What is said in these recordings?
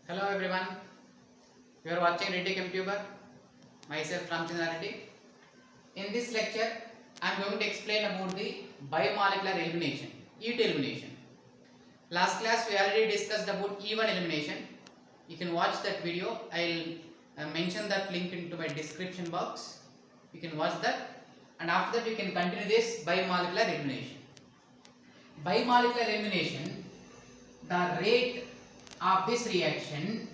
Hello everyone, you are watching Reddy Computer, myself Ramchandra Reddy. In this lecture, I am going to explain about the biomolecular elimination, E2 elimination. Last class we already discussed about E1 elimination. You can watch that video. I will mention that link into my description box. You can watch that, and after that you can continue this biomolecular elimination. Biomolecular elimination, the rate of this reaction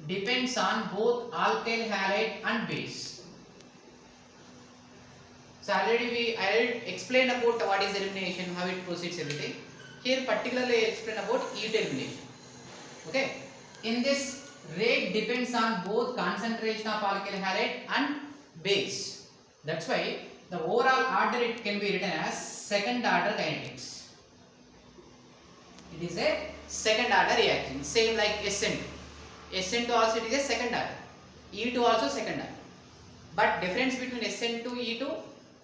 depends on both alkyl halide and base. So already I explained about what is elimination, how it proceeds, everything. Here particularly I explain about E2 elimination. Okay. In this, rate depends on both concentration of alkyl halide and base. That's why the overall order it can be written as second order kinetics. It is a second order reaction, same like SN2. SN2 also it is a second order, E2 also second order. But difference between SN2 E2,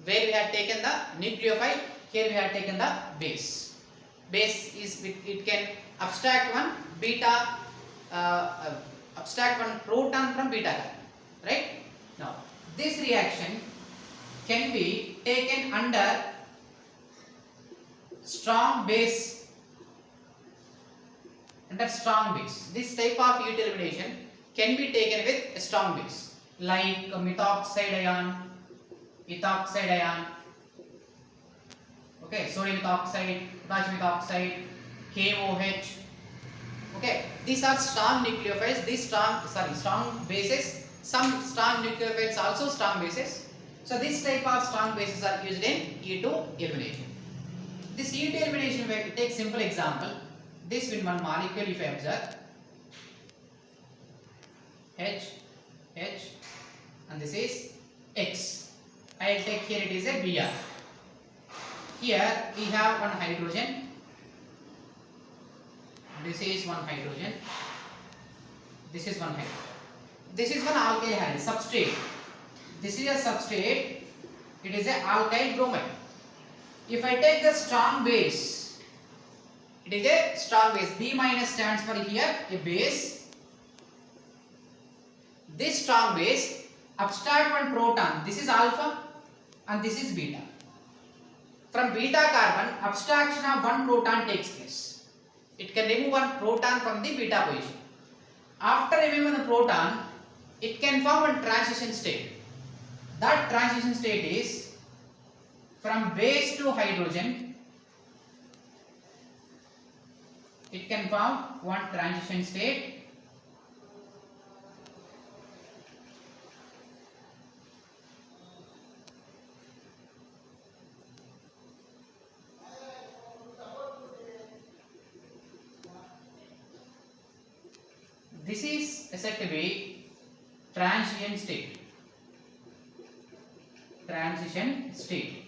where we have taken the nucleophile, here we have taken the base. Base is it can abstract one beta, abstract one proton from beta carbon, right? Now this reaction can be taken under strong base. Under strong base, this type of E2 elimination can be taken with a strong base like methoxide ion, ethoxide ion, okay, sodium methoxide, potassium methoxide, KOH. Okay, these are strong nucleophiles. These strong bases. Some strong nucleophiles also strong bases. So this type of strong bases are used in E2 elimination. This E2 elimination, we take simple example. This will one molecule if I observe H, and this is X. I will take here it is a Br. Here we have one hydrogen. This is one hydrogen. This is one hydrogen. This is one alkyl halide substrate. This is a substrate. It is a alkyl bromide. If I take the strong base, it is a strong base. B minus stands for here a base. This strong base abstract one proton. This is alpha and this is beta. From beta carbon, abstraction of one proton takes place. It can remove one proton from the beta position. After removing the proton, it can form a transition state. That transition state is from base to hydrogen. It can form one transition state. This is said to be transition state. Transition state.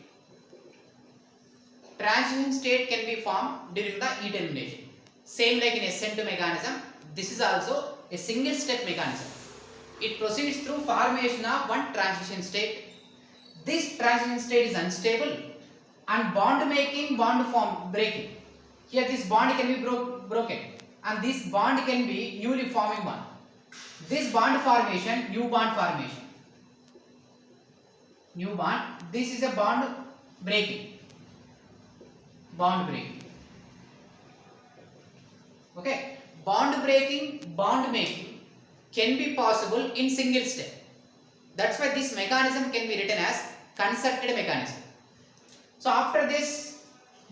Transition state can be formed during the E2 elimination. Same like in SN2 mechanism, this is also a single step mechanism. It proceeds through formation of one transition state. This transition state is unstable and bond making, bond form breaking. Here this bond can be broken and this bond can be newly forming one. This bond formation, new bond formation. New bond, this is a bond breaking. Bond breaking. Okay, bond breaking, bond making can be possible in single step. That's why this mechanism can be written as concerted mechanism. So after this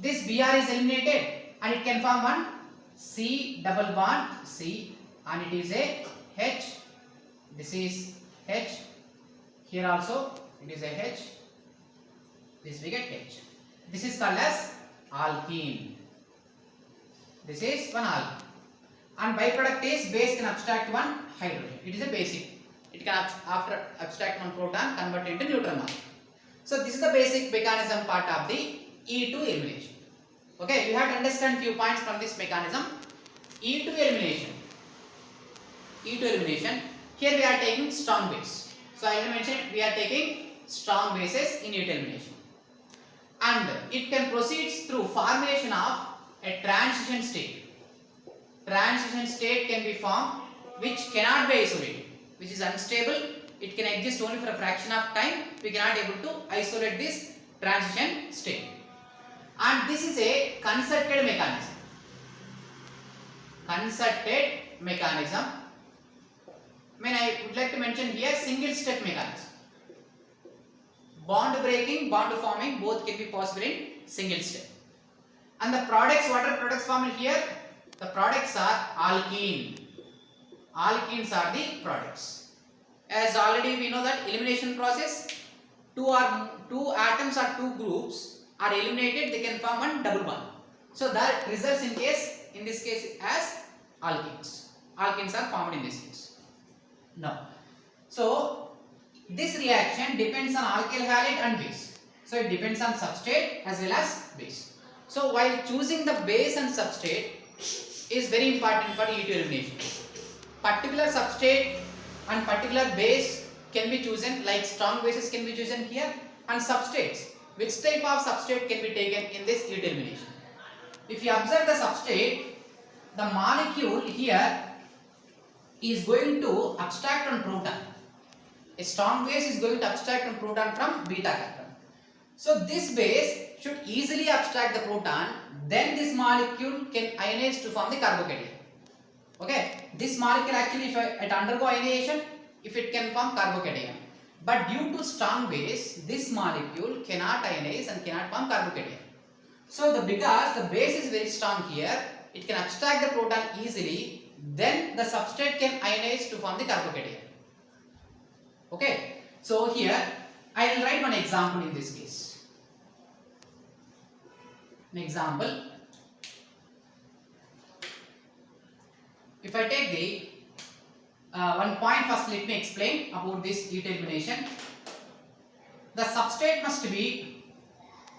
Br is eliminated and it can form one C double bond C and it is a H. This is H. Here also it is a H. This we get H. This is called as alkene. This is one alkene. And byproduct is base can abstract one hydrogen. It is a basic. It can after abstract one proton convert into neutral molecule. So this is the basic mechanism part of the E2 elimination. Okay, you have to understand few points from this mechanism. E2 elimination. E2 elimination. Here we are taking strong base. So I will mention we are taking strong bases in E2 elimination. And it can proceed through formation of a transition state. transition state can be formed which cannot be isolated, which is unstable. It can exist only for a fraction of time. We cannot able to isolate this transition state. And this is a concerted mechanism. Concerted mechanism. I would like to mention here single step mechanism. Bond breaking, bond forming, both can be possible in single step. And the products, what are products formed here? The products are alkene. Alkenes are the products. As already we know that elimination process, two atoms or two groups are eliminated, they can form one double bond. So that results in this case as alkenes. Alkenes are formed in this case. Now, so this reaction depends on alkyl halide and base. So it depends on substrate as well as base. So while choosing the base and substrate is very important for E2 elimination. Particular substrate and particular base can be chosen, like strong bases can be chosen here, and substrates. Which type of substrate can be taken in this E2 elimination? If you observe the substrate, the molecule here is going to abstract on proton. A strong base is going to abstract on proton from beta carbon. So this base should easily abstract the proton, then this molecule can ionize to form the carbocation. Okay, this molecule actually if it undergo ionization, if it can form carbocation. But due to strong base, this molecule cannot ionize and cannot form carbocation. So because the base is very strong here, it can abstract the proton easily, then the substrate can ionize to form the carbocation. Okay, so here I will write one example in this case. An example. If I take the one point first, let me explain about this E2 elimination. The substrate must be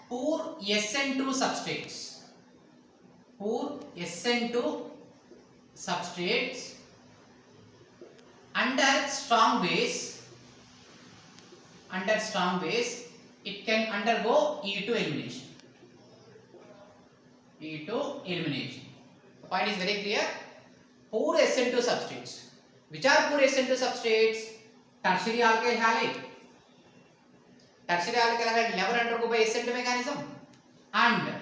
poor SN2 substrates. Poor SN2 substrates under strong base. Under strong base, it can undergo E2 elimination. E2 elimination. The point is very clear. Poor SN2 substrates. Which are poor SN2 substrates? Tertiary alkyl halide. Tertiary alkyl halide never undergo by SN2 mechanism, and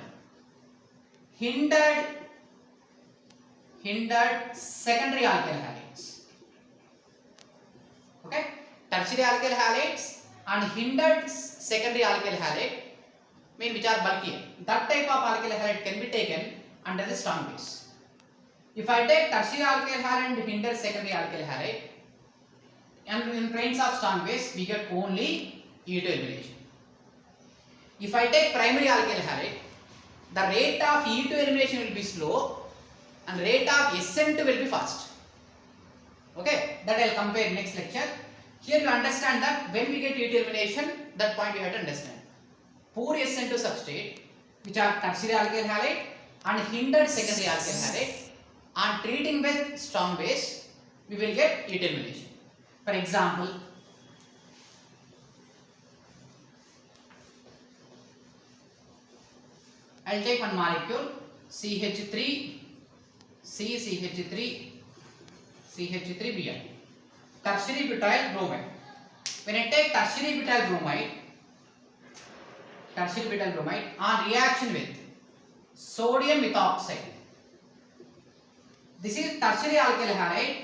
hindered secondary alkyl halides. Okay, tertiary alkyl halides and hindered secondary alkyl halide mean which are bulkier. That type of alkyl halide can be taken under the strong base. If I take tertiary alkyl halide and hindered secondary alkyl halide, and in presence of strong base, we get only E2 elimination. If I take primary alkyl halide, the rate of E2 elimination will be slow and rate of SN2 will be fast. Okay, that I will compare next lecture. Here you understand that when we get E2 elimination, that point you have to understand. Poor SN2 substrate, which are tertiary alkyl halide and hindered secondary alkyl halide, and treating with strong base, we will get E2 elimination. For example, I will take one molecule CH3, CH3, CH3Br, tertiary butyl bromide. When I take tertiary butyl bromide on reaction with sodium methoxide, this is tertiary alkyl halide.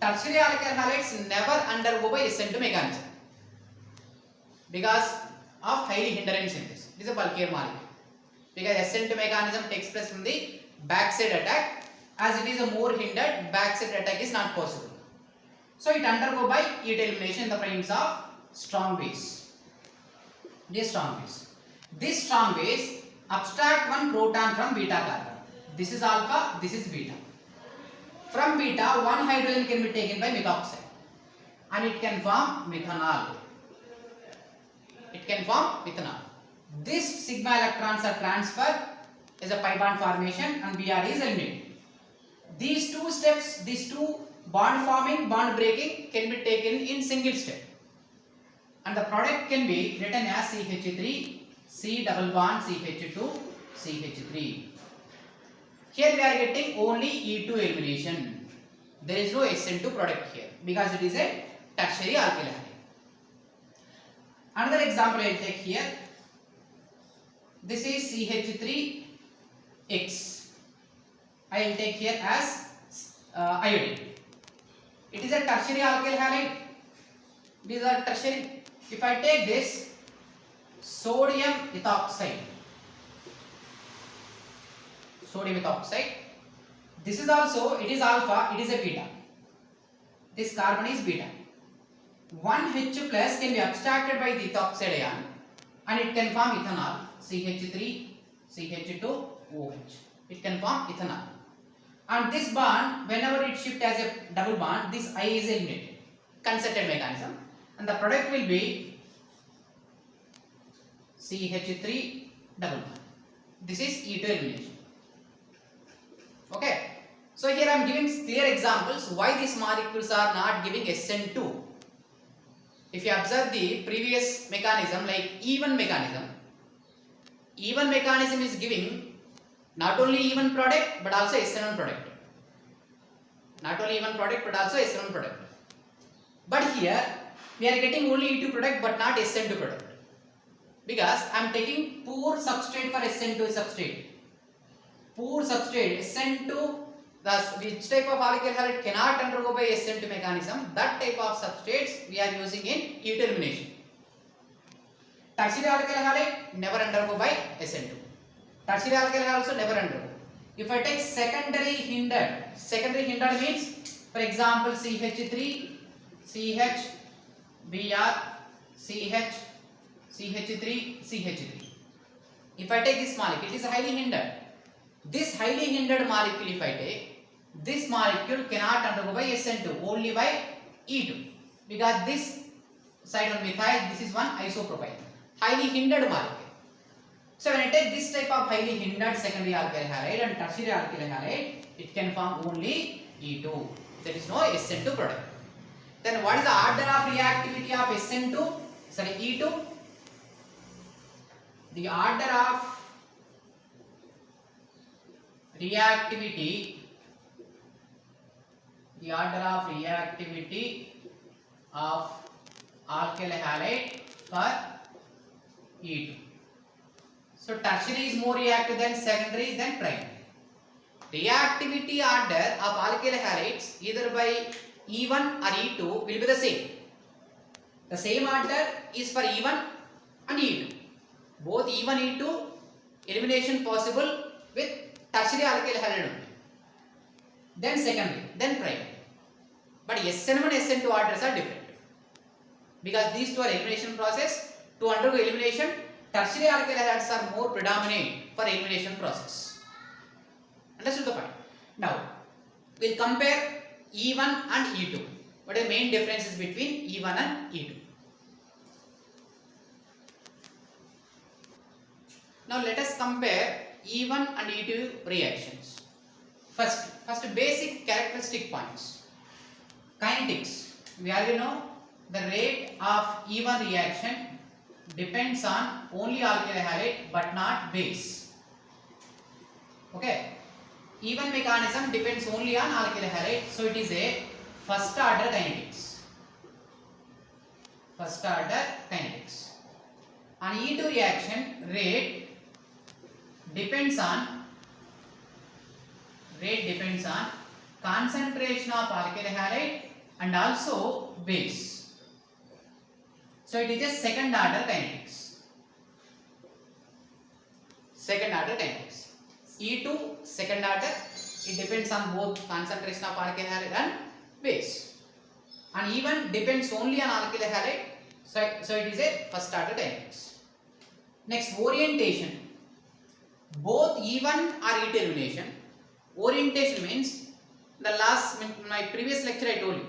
Tertiary alkyl halides never undergo by SN2 mechanism because of highly hindering synthesis. It is a bulkier molecule. Because SN2 mechanism takes place from the backside attack, as it is a more hindered, backside attack is not possible. So it undergo by E2 elimination in the presence of strong base. This strong base. This strong base abstract one proton from beta carbon. This is alpha, this is beta. From beta, one hydrogen can be taken by methoxide and it can form methanol. It can form methanol. This sigma electrons are transferred as a pi bond formation and Br is eliminated. These two steps, these two bond forming, bond breaking can be taken in single step. And the product can be written as CH3, C double bond CH2, CH3. Here we are getting only E2 elimination. There is no SN2 product here because it is a tertiary alkyl halide. Another example I will take here. This is CH3X. I will take here as iodine. It is a tertiary alkyl halide. These are tertiary. If I take this sodium ethoxide, this is also, it is alpha, it is a beta. This carbon is beta. One H plus can be abstracted by the ethoxide ion and it can form ethanol, CH3, CH2OH. It can form ethanol. And this bond, whenever it shifts as a double bond, this I is eliminated. Concerted mechanism. And the product will be CH3 double bond. This is E2 elimination. Okay. So here I am giving clear examples why these molecules are not giving SN2. If you observe the previous mechanism like even mechanism is giving not only even product but also SN1 product. Not only even product but also SN1 product. But here we are getting only E2 product but not SN2 product. Because I am taking poor substrate for SN2 substrate. Poor substrate SN2, thus which type of alkyl halide cannot undergo by SN2 mechanism, that type of substrates we are using in E2 elimination. Tertiary alkyl halide never undergo by SN2. Tertiary alkyl halide also never undergo. If I take secondary hindered means, for example, CH3, CH, Br, CH, CH3, CH3. If I take this molecule, it is highly hindered. This highly hindered molecule, if I take, this molecule cannot undergo by SN2, only by E2. Because this side on methyl, this is one isopropyl. Highly hindered molecule. So when I take this type of highly hindered secondary alkyl halide and tertiary alkyl halide, it can form only E2. There is no SN2 product. Then what is the order of reactivity of SN2? Sorry, E2? The order of reactivity of alkyl halide for E2. So tertiary is more reactive than secondary than primary. Reactivity order of alkyl halides either by E1 or E2 will be the same. The same order is for E1 and E2. Both E1 E2 elimination possible with tertiary alkyl halide only. Then secondary, then primary. But SN1 and SN2 orders are different. Because these two are elimination process. To undergo elimination, tertiary alkyl halides are more predominant for elimination process. Understood the point? Now, we will compare E1 and E2. What are the main differences between E1 and E2? Now let us compare E1 and E2 reactions. First basic characteristic points. Kinetics. We already know the rate of E1 reaction depends on only alkyl halide but not base. Okay. E1 mechanism depends only on alkyl halide, so it is a first order kinetics. On E2 reaction, rate depends on concentration of alkyl halide and also base. So it is a second order kinetics. E2 second order, it depends on both concentration of alkyl halide and base. And E1 depends only on alkyl halide, so it is a first order kinetics. Next, orientation. Both E1 or E2 elimination. Orientation means, my previous lecture I told you,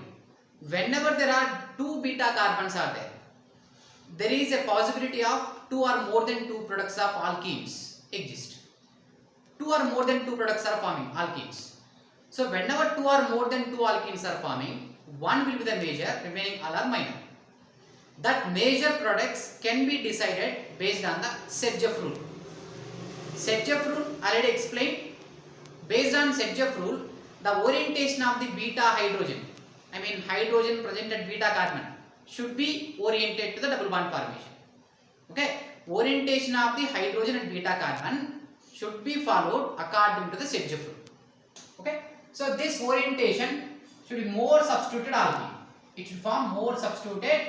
whenever there are two beta carbons are there is a possibility of two or more than two products of alkenes exist. Two or more than two products are forming alkenes. So whenever two or more than two alkenes are forming, one will be the major, remaining all are minor. That major products can be decided based on the Sergev rule. Sergev rule already explained. Based on Sedgwick rule, the orientation of the beta hydrogen, I mean hydrogen present at beta carbon, should be oriented to the double bond formation. Okay, orientation of the hydrogen at beta carbon should be followed according to the Sedgwick rule. Okay, so this orientation should be more substituted alkene. It should form more substituted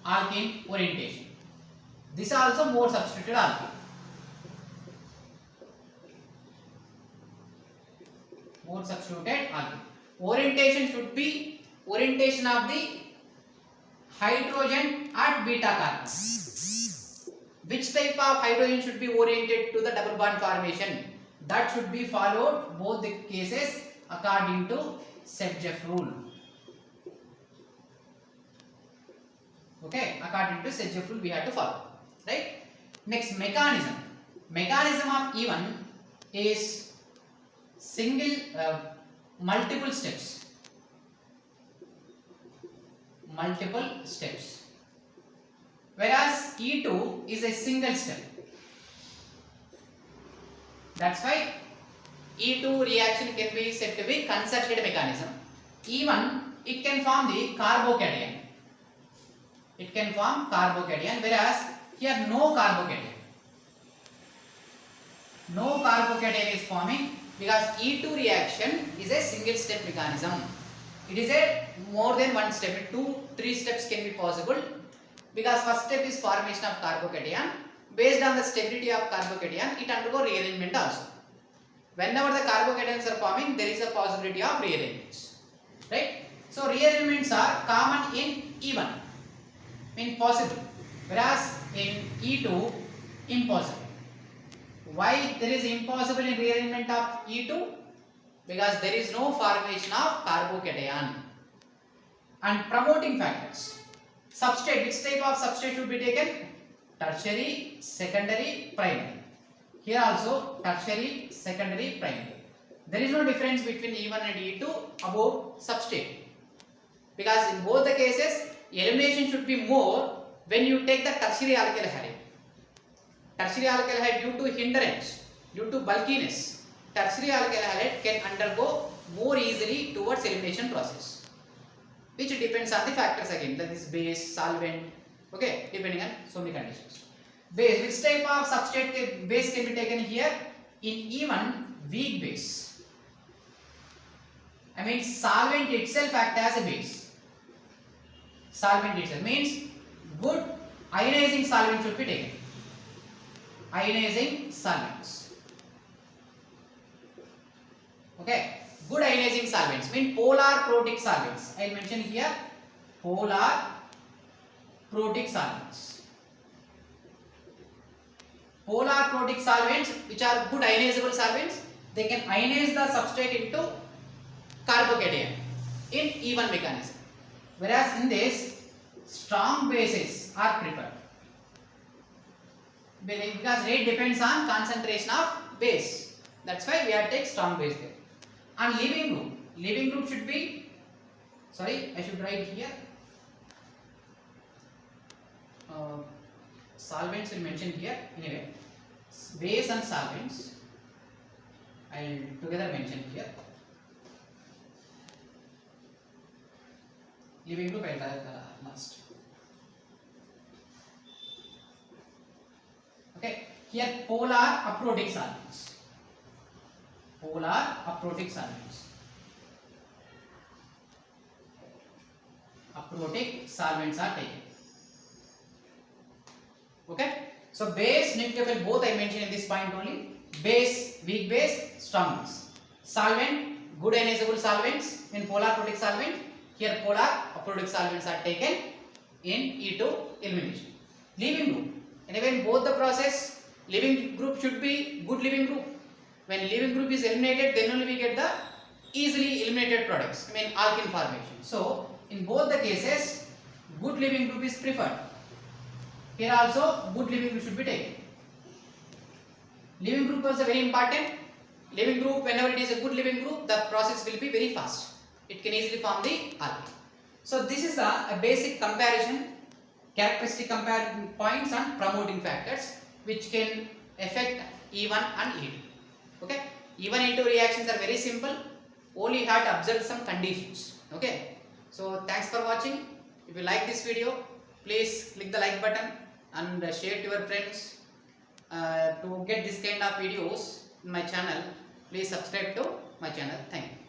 alkene orientation. This also more substituted alkene. More substituted alkene. Orientation should be orientation of the hydrogen at beta carbon. Which type of hydrogen should be oriented to the double bond formation? That should be followed both the cases according to Sedgwick rule. Okay, according to Sedgwick rule we have to follow, right? Next, mechanism. Mechanism of E1 is multiple steps. Multiple steps. Whereas E2 is a single step. That's why E2 reaction can be said to be concerted mechanism. E1, it can form the carbocation. It can form carbocation, whereas here no carbocation. No carbocation is forming because E2 reaction is a single step mechanism. It is a more than one step. 2-3 steps can be possible because first step is formation of carbocation. Based on the stability of carbocation, it undergo rearrangement also. Whenever the carbocations are forming, there is a possibility of rearrangements, right? So rearrangements are common in E1, mean possible, whereas in E2 impossible. Why there is impossible in rearrangement of E2? Because there is no formation of carbocation. And promoting factors. Substrate, which type of substrate should be taken? Tertiary, secondary, primary. Here also tertiary, secondary, primary. There is no difference between E1 and E2 about substrate. Because in both the cases, elimination should be more when you take the tertiary alkyl halide. Tertiary alkyl halide due to hindrance, due to bulkiness, tertiary alkyl halide can undergo more easily towards elimination process, which depends on the factors again, that is base, solvent, okay, depending on so many conditions. Base, which type of substrate base can be taken here? In E1, weak base. I mean solvent itself acts as a base. Solvent itself means good ionizing solvent should be taken. Ionizing solvents. Okay, good ionizing solvents mean polar protic solvents. I will mention here polar protic solvents. Polar protic solvents, which are good ionizable solvents, they can ionize the substrate into carbocation in E1 mechanism. Whereas in this, strong bases are preferred. Because rate depends on concentration of base. That's why we have to take strong base there. And leaving group. Leaving group should be, sorry, I should write here. Solvents will mention here. Anyway, base and solvents I will together mention here. Leaving group I will write last. Okay, here polar aprotic solvents. Polar aprotic solvents. Aprotic solvents are taken. Okay, so base, nucleophile both I mentioned in this point only. Base, weak base, strong base. Solvent, good ionizable solvents in polar aprotic solvent. Here polar aprotic solvents are taken in E2 elimination. Leaving group. And even both the process, leaving group should be good leaving group. When leaving group is eliminated, then only we get the easily eliminated products, I mean alkene formation. So in both the cases, good leaving group is preferred. Here also good leaving group should be taken. Leaving group was very important. Leaving group, whenever it is a good leaving group, the process will be very fast. It can easily form the alkene. So this is a basic comparison, characteristic comparison points and promoting factors which can affect E1 and E2. Okay, E1 E2 reactions are very simple, only you have to observe some conditions. Okay, so thanks for watching. If you like this video, please click the like button and share to your friends. To get this kind of videos in my channel, please subscribe to my channel. Thank you.